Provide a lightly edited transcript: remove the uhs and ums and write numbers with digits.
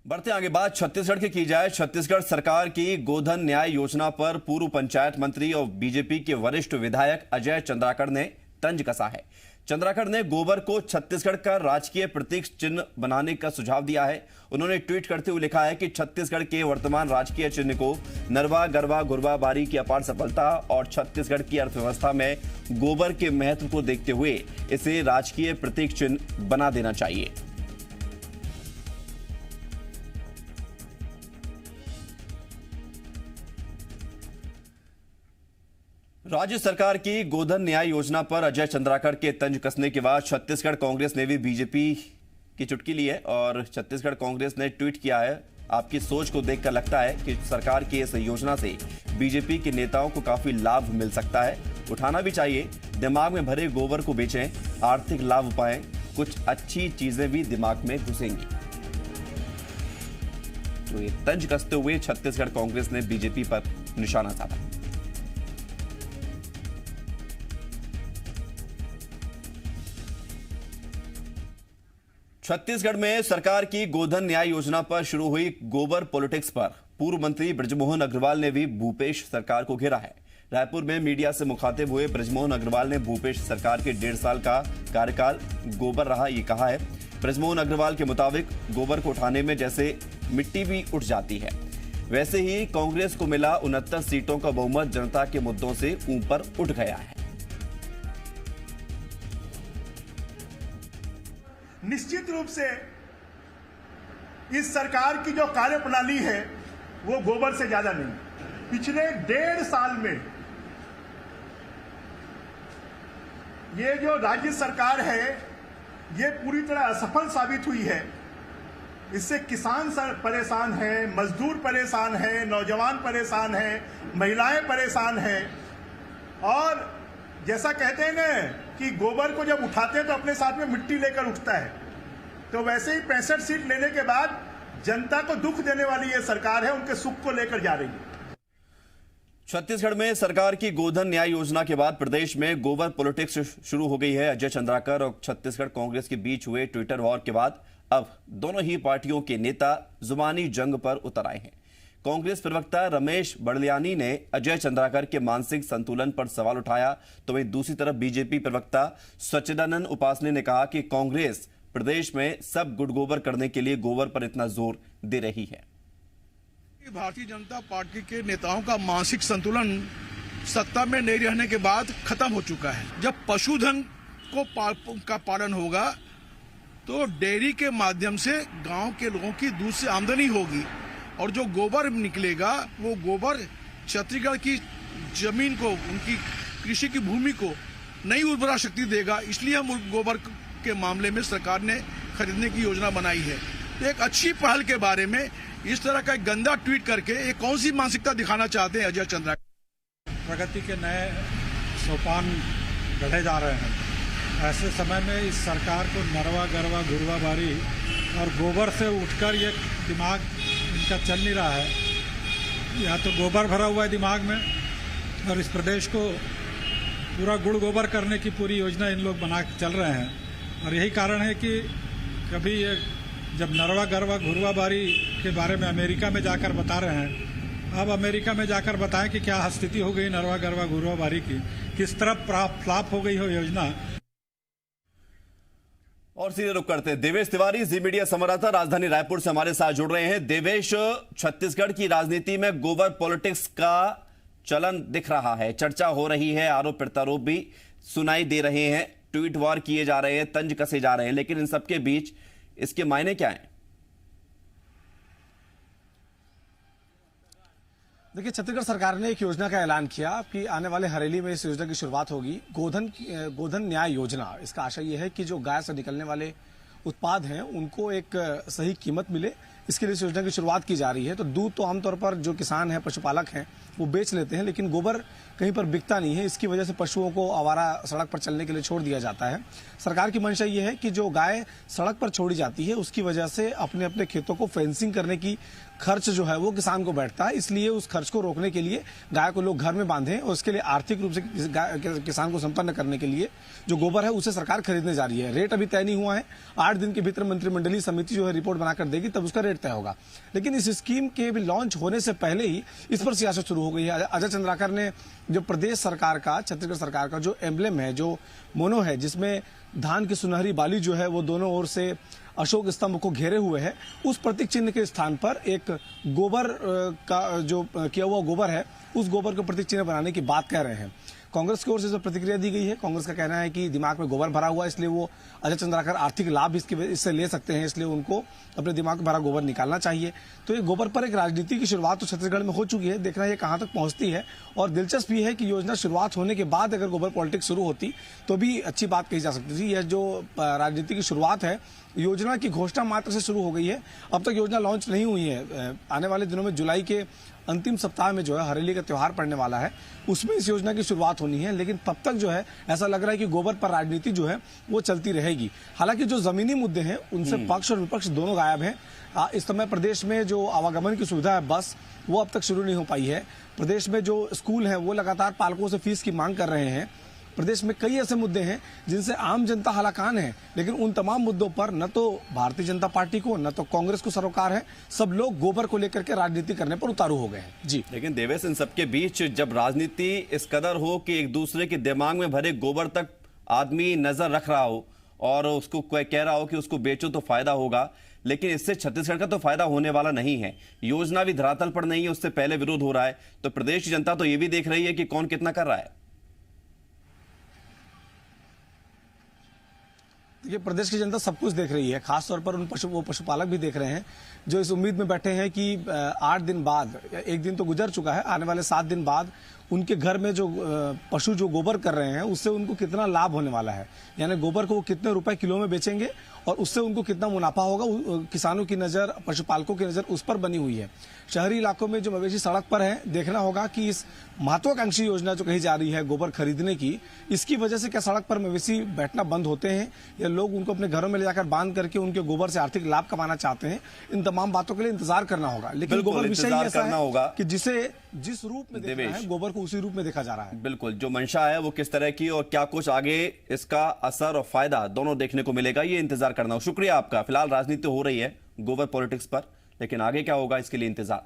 बढ़ते आगे बात छत्तीसगढ़ की जाए। छत्तीसगढ़ सरकार की गोधन न्याय योजना पर पूर्व पंचायत मंत्री और बीजेपी के वरिष्ठ विधायक अजय चंद्राकर ने तंज कसा है। चंद्राकर ने गोबर को छत्तीसगढ़ का राजकीय प्रतीक चिन्ह बनाने का सुझाव दिया है। उन्होंने ट्वीट करते हुए लिखा है कि छत्तीसगढ़ के वर्तमान राजकीय चिन्ह को नरवा गरवा घुरवा बारी की अपार सफलता और छत्तीसगढ़ की अर्थव्यवस्था में गोबर के महत्व को देखते हुए इसे राजकीय प्रतीक चिन्ह बना देना चाहिए। राज्य सरकार की गोधन न्याय योजना पर अजय चंद्राकर के तंज कसने के बाद छत्तीसगढ़ कांग्रेस ने भी बीजेपी की चुटकी ली है और छत्तीसगढ़ कांग्रेस ने ट्वीट किया है, आपकी सोच को देखकर लगता है कि सरकार की इस योजना से बीजेपी के नेताओं को काफी लाभ मिल सकता है, उठाना भी चाहिए। दिमाग में भरे गोबर को बेचें, आर्थिक लाभ पाएं, कुछ अच्छी चीजें भी दिमाग में घुसेंगी। तो ये तंज कसते हुए छत्तीसगढ़ कांग्रेस ने बीजेपी पर निशाना साधा। छत्तीसगढ़ में सरकार की गोधन न्याय योजना पर शुरू हुई गोबर पॉलिटिक्स पर पूर्व मंत्री बृजमोहन अग्रवाल ने भी भूपेश सरकार को घेरा है। रायपुर में मीडिया से मुखातिब हुए बृजमोहन अग्रवाल ने भूपेश सरकार के 1.5 साल का कार्यकाल गोबर रहा ये कहा है। बृजमोहन अग्रवाल के मुताबिक गोबर को उठाने में जैसे मिट्टी भी उठ जाती है, वैसे ही कांग्रेस को मिला 69 सीटों का बहुमत जनता के मुद्दों से ऊपर उठ गया है। निश्चित रूप से इस सरकार की जो कार्यप्रणाली है वो गोबर से ज्यादा नहीं। पिछले 1.5 साल में ये जो राज्य सरकार है ये पूरी तरह असफल साबित हुई है। इससे किसान परेशान हैं, मजदूर परेशान हैं, नौजवान परेशान हैं, महिलाएं परेशान हैं। और जैसा कहते हैं ना कि गोबर को जब उठाते हैं तो अपने साथ में मिट्टी लेकर उठता है, तो वैसे ही 65 सीट लेने के बाद जनता को दुख देने वाली ये सरकार है, उनके सुख को लेकर जा रही है। छत्तीसगढ़ में सरकार की गोधन न्याय योजना के बाद प्रदेश में गोबर पॉलिटिक्स शुरू हो गई है। अजय चंद्राकर और छत्तीसगढ़ कांग्रेस के बीच हुए ट्विटर वॉर के बाद अब दोनों ही पार्टियों के नेता जुबानी जंग पर उतर आए हैं। कांग्रेस प्रवक्ता रमेश बड़लियानी ने अजय चंद्राकर के मानसिक संतुलन पर सवाल उठाया, तो वहीं दूसरी तरफ बीजेपी प्रवक्ता सच्चिदानंद उपासने ने कहा कि कांग्रेस प्रदेश में सब गुड़ गोबर करने के लिए गोबर पर इतना जोर दे रही है। भारतीय जनता पार्टी के नेताओं का मानसिक संतुलन सत्ता में नहीं रहने के बाद खत्म हो चुका है। जब पशुधन का पालन होगा तो डेयरी के माध्यम से गांव के लोगों की दूध से आमदनी होगी और जो गोबर निकलेगा वो गोबर छत्तीसगढ़ की जमीन को, उनकी कृषि की भूमि को नई उर्वरा शक्ति देगा। इसलिए हम गोबर के मामले में सरकार ने खरीदने की योजना बनाई है। तो एक अच्छी पहल के बारे में इस तरह का एक गंदा ट्वीट करके एक कौन सी मानसिकता दिखाना चाहते हैं अजय चंद्राकर? प्रगति के नए सोपान गढ़े जा रहे हैं। ऐसे समय में इस सरकार को नरवा गरवा घुरवा बारी और गोबर से उठकर ये दिमाग इनका चल नहीं रहा है। या तो गोबर भरा हुआ है दिमाग में और इस प्रदेश को पूरा गुड़ गोबर करने की पूरी योजना इन लोग बना के चल रहे हैं। और यही कारण है कि कभी ये जब नरवा गरवा घुरवा बारी के बारे में अमेरिका में जाकर बता रहे हैं, अब अमेरिका में जाकर बताएं कि क्या स्थिति हो गई नरवा गरवा घुरवा बारी की, किस तरह फ्लॉप हो गई हो योजना। और सीधे रुक करते हैं, देवेश तिवारी जी मीडिया संवाददाता राजधानी रायपुर से हमारे साथ जुड़ रहे हैं। देवेश, छत्तीसगढ़ की राजनीति में गोबर पॉलिटिक्स का चलन दिख रहा है, चर्चा हो रही है, आरोप प्रत्यारोप भी सुनाई दे रहे हैं, ट्वीट वॉर किए जा रहे हैं, तंज कसे जा रहे हैं, लेकिन इन सबके बीच इसके मायने क्या हैं? देखिए, छत्तीसगढ़ सरकार ने एक योजना का ऐलान किया कि आने वाले हरेली में इस योजना की शुरुआत होगी, गोधन न्याय योजना। इसका आशय यह है कि जो गाय से निकलने वाले उत्पाद हैं उनको एक सही कीमत मिले, इसके लिए इस योजना की शुरुआत की जा रही है। तो दूध तो आमतौर पर जो किसान हैं, पशुपालक हैं, वो बेच लेते हैं, लेकिन गोबर कहीं पर बिकता नहीं है। इसकी वजह से पशुओं को आवारा सड़क पर चलने के लिए छोड़ दिया जाता है। सरकार की मंशा ये है कि जो गाय सड़क पर छोड़ी जाती है उसकी वजह से अपने अपने खेतों को फेंसिंग करने की खर्च जो है वो किसान को बैठता है। इसलिए उस खर्च को रोकने के लिए गाय को लोग घर में बांधें और उसके लिए आर्थिक रूप से किसान को संपन्न करने के लिए जो गोबर है उसे सरकार खरीदने जा रही है। रेट अभी तय नहीं हुआ है, 8 दिन के भीतर मंत्रिमंडलीय समिति जो है रिपोर्ट बनाकर देगी, तब उसका रेट रेट तय होगा। लेकिन इस स्कीम के भी लॉन्च होने से पहले ही इस पर सियासत शुरू हो गई है। अजय चंद्राकर ने जो प्रदेश सरकार का, छत्तीसगढ़ सरकार का जो एम्ब्लेम है, जो मोनो है, जिसमें धान की सुनहरी बाली जो है वो दोनों ओर से अशोक स्तंभ को घेरे हुए है, उस प्रतीक चिन्ह के स्थान पर एक गोबर का जो किया हुआ गोबर है, उस गोबर को प्रतीक चिन्ह बनाने की बात कह रहे हैं। कांग्रेस की ओर से जो प्रतिक्रिया दी गई है, कांग्रेस का कहना है कि दिमाग में गोबर भरा हुआ है, इसलिए वो अजय चंद्राकर आर्थिक लाभ इससे ले सकते हैं, इसलिए उनको अपने दिमाग में भरा गोबर निकालना चाहिए। तो ये गोबर पर एक राजनीति की शुरुआत तो छत्तीसगढ़ में हो चुकी है, देखना ये कहां तक पहुंचती है। और दिलचस्प ये है कि योजना शुरुआत होने के बाद अगर गोबर पॉलिटिक्स शुरू होती तो भी अच्छी बात कही जा सकती थी। यह जो राजनीति की शुरुआत है, योजना की घोषणा मात्र से शुरू हो गई है, अब तक योजना लॉन्च नहीं हुई है। आने वाले दिनों में जुलाई के अंतिम सप्ताह में जो है हरेली का त्योहार पड़ने वाला है, उसमें इस योजना की शुरुआत होनी है। लेकिन तब तक जो है ऐसा लग रहा है कि गोबर पर राजनीति जो है वो चलती रहेगी। हालांकि जो जमीनी मुद्दे हैं उनसे पक्ष और विपक्ष दोनों गायब हैं। इस समय प्रदेश में जो आवागमन की सुविधा है, बस, वो अब तक शुरू नहीं हो पाई है। प्रदेश में जो स्कूल हैं वो लगातार पालकों से फीस की मांग कर रहे हैं। प्रदेश में कई ऐसे मुद्दे हैं जिनसे आम जनता हलाकान है, लेकिन उन तमाम मुद्दों पर न तो भारतीय जनता पार्टी को न तो कांग्रेस को सरोकार है। सब लोग गोबर को लेकर के राजनीति करने पर उतारू हो गए हैं। जी, लेकिन देवेश, इन सबके बीच जब राजनीति इस कदर हो कि एक दूसरे के दिमाग में भरे गोबर तक आदमी नजर रख रहा हो और उसको कह रहा हो कि उसको बेचो तो फायदा होगा, लेकिन इससे छत्तीसगढ़ का तो फायदा होने वाला नहीं है। योजना भी धरातल पर नहीं है, उससे पहले विरोध हो रहा है। तो प्रदेश की जनता तो ये भी देख रही है कि कौन कितना कर रहा है। ये प्रदेश की जनता सब कुछ देख रही है, खासतौर पर वो पशुपालक भी देख रहे हैं जो इस उम्मीद में बैठे हैं कि 8 दिन बाद, एक दिन तो गुजर चुका है, आने वाले 7 दिन बाद उनके घर में जो पशु जो गोबर कर रहे हैं उससे उनको कितना लाभ होने वाला है, यानी गोबर को वो कितने रुपए किलो में बेचेंगे और उससे उनको कितना मुनाफा होगा। किसानों की नज़र, पशुपालकों की नज़र उस पर बनी हुई है। शहरी इलाकों में जो मवेशी सड़क पर है, देखना होगा कि इस महत्वाकांक्षी योजना जो कही जा रही है गोबर खरीदने की, इसकी वजह से क्या सड़क पर मवेशी बैठना बंद होते हैं या लोग उनको अपने घरों में ले जाकर बांध करके उनके गोबर से आर्थिक लाभ कमाना चाहते हैं। इन तमाम बातों के लिए इंतजार करना होगा। लेकिन गोबर विषय ही ऐसा है कि जिसे जिस रूप में देखना है, गोबर को उसी रूप में देखा जा रहा है। बिल्कुल, जो मंशा है वो किस तरह की और क्या कुछ आगे इसका असर और फायदा दोनों देखने को मिलेगा, ये इंतजार करना हो। शुक्रिया आपका। फिलहाल राजनीति हो रही है गोबर पॉलिटिक्स पर, लेकिन आगे क्या होगा इसके लिए इंतजार।